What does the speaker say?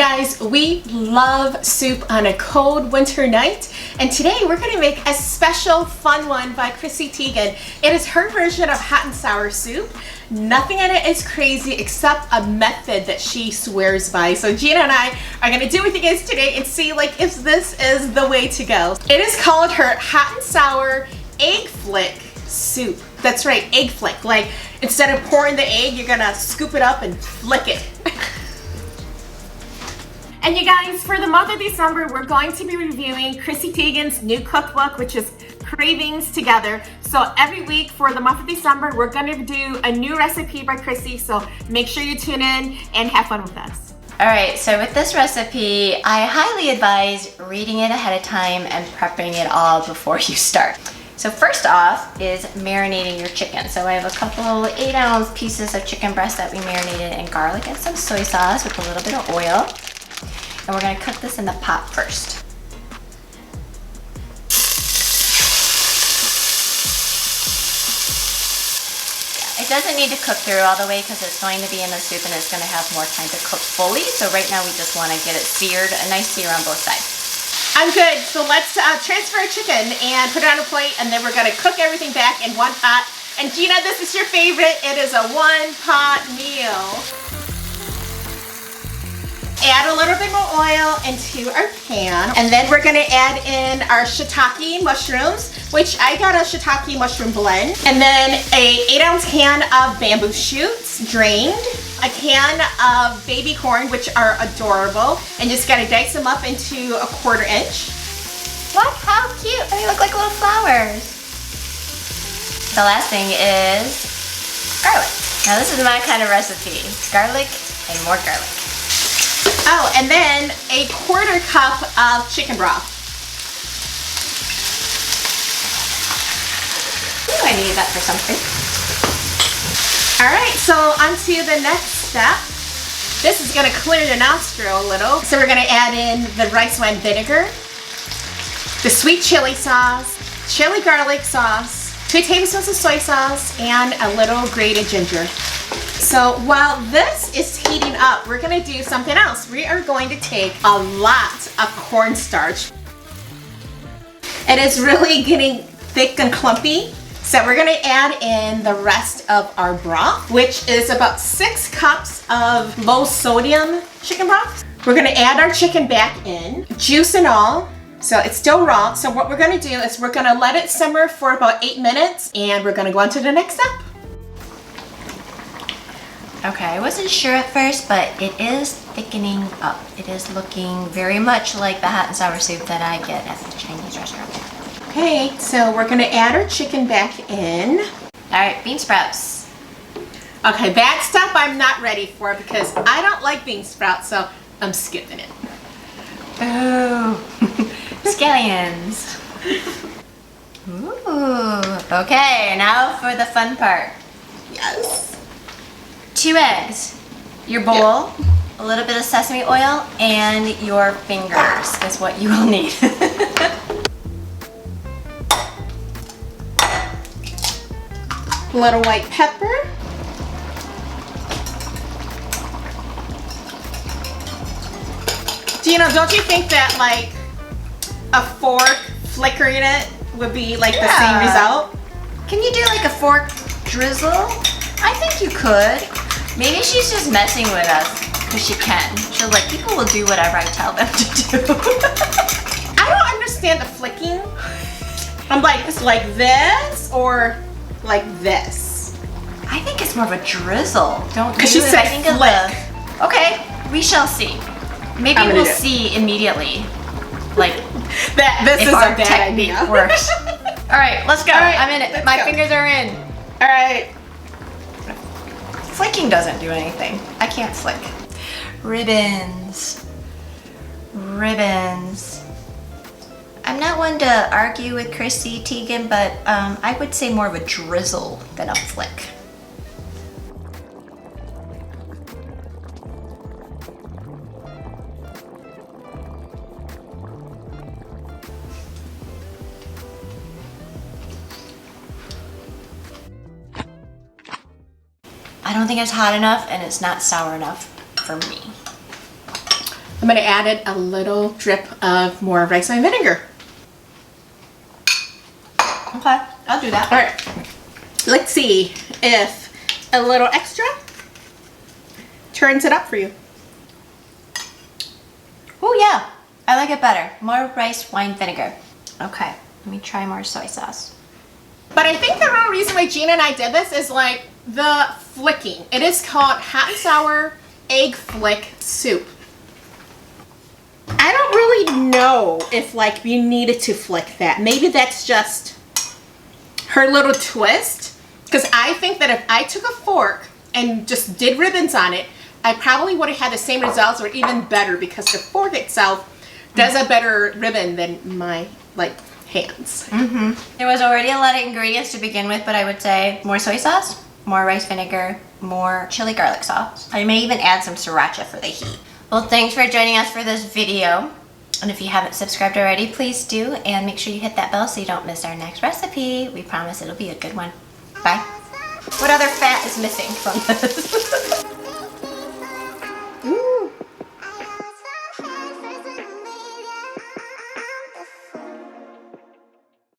guys, we love soup on a cold winter night, and today we're going to make a special fun one by Chrissy Teigen. It is her version of hot and sour soup. Nothing in it is crazy except a method that she swears by. So Gina and I are going to do with you guys today and see if this is the way to go. It is called her hot and sour egg flick soup. That's right, egg flick. Like instead of pouring the egg, you're going to scoop it up and flick it. And you guys, for the month of December, we're going to be reviewing Chrissy Teigen's new cookbook, which is Cravings Together. So every week for the month of December, we're going to do a new recipe by Chrissy. So make sure you tune in and have fun with us. All right, so with this recipe, I highly advise reading it ahead of time and prepping it all before you start. So first off is marinating your chicken. So I have a couple 8-ounce pieces of chicken breast that we marinated in garlic and some soy sauce with a little bit of oil. And we're gonna cook this in the pot first. It doesn't need to cook through all the way because it's going to be in the soup and it's gonna have more time to cook fully. So right now we just wanna get it seared, a nice sear on both sides. I'm good, so let's transfer our chicken and put it on a plate, and then we're gonna cook everything back in one pot. And Gina, this is your favorite. It is a one-pot meal. Add a little bit more oil into our pan, and then we're gonna add in our shiitake mushrooms, which I got a shiitake mushroom blend, and then a 8-ounce can of bamboo shoots, drained, a can of baby corn, which are adorable, and just gotta dice them up into a 1/4 inch. Look how cute! They look like little flowers. The last thing is garlic. Now this is my kind of recipe. Garlic and more garlic. Oh, and then a 1/4 cup of chicken broth. Ooh, I needed that for something. All right, so on to the next step. This is gonna clear your nostril a little. So we're gonna add in the rice wine vinegar, the sweet chili sauce, chili garlic sauce, 2 tablespoons of soy sauce, and a little grated ginger. So while this is heating up, we're gonna do something else. We are going to take a lot of cornstarch. It is really getting thick and clumpy. So we're gonna add in the rest of our broth, which is about 6 cups of low sodium chicken broth. We're gonna add our chicken back in, juice and all. So it's still raw. So what we're gonna do is we're gonna let it simmer for about 8 minutes, and we're gonna go on to the next step. Okay, I wasn't sure at first, but it is thickening up. It is looking very much like the hot and sour soup that I get at the Chinese restaurant. Okay, so we're gonna add our chicken back in. All right, bean sprouts. Okay, that step I'm not ready for because I don't like bean sprouts, so I'm skipping it. Oh, scallions. Ooh, okay, now for the fun part. Yes. 2 eggs, your bowl, a little bit of sesame oil, and your fingers is what you will need. A little white pepper. Gina, don't you think that a fork flickering it would be the same result? Can you do a fork drizzle? I think you could. Maybe she's just messing with us because she can. She'll people will do whatever I tell them to do. I don't understand the flicking. I'm it's like this or like this. I think it's more of a drizzle. Don't Because she said flick. Okay, we shall see. Maybe we'll see immediately. This is a our bad technique idea. works. All right, let's go. All right, I'm in it. My fingers are in. All right. Flicking doesn't do anything. I can't flick. Ribbons. Ribbons. I'm not one to argue with Chrissy Teigen, but I would say more of a drizzle than a flick. I don't think it's hot enough and it's not sour enough for me. going to add in a little drip of more rice wine vinegar. Okay, I'll do that. All right. Let's see if a little extra turns it up for you. Oh yeah, I like it better. More rice wine vinegar. Okay, let me try more soy sauce. But I think the real reason why Gina and I did this is like the flicking. It is called hot and sour egg flick soup. I don't really know if like you needed to flick that. Maybe that's just her little twist. Because I think that if I took a fork and just did ribbons on it, I probably would have had the same results or even better, because the fork itself does a better ribbon than my like hands. There was already a lot of ingredients to begin with, but I would say more soy sauce, more rice vinegar, more chili garlic sauce. I may even add some sriracha for the heat. Well, thanks for joining us for this video. And if you haven't subscribed already, please do. And make sure you hit that bell so you don't miss our next recipe. We promise it'll be a good one. Bye. What other fat is missing from this?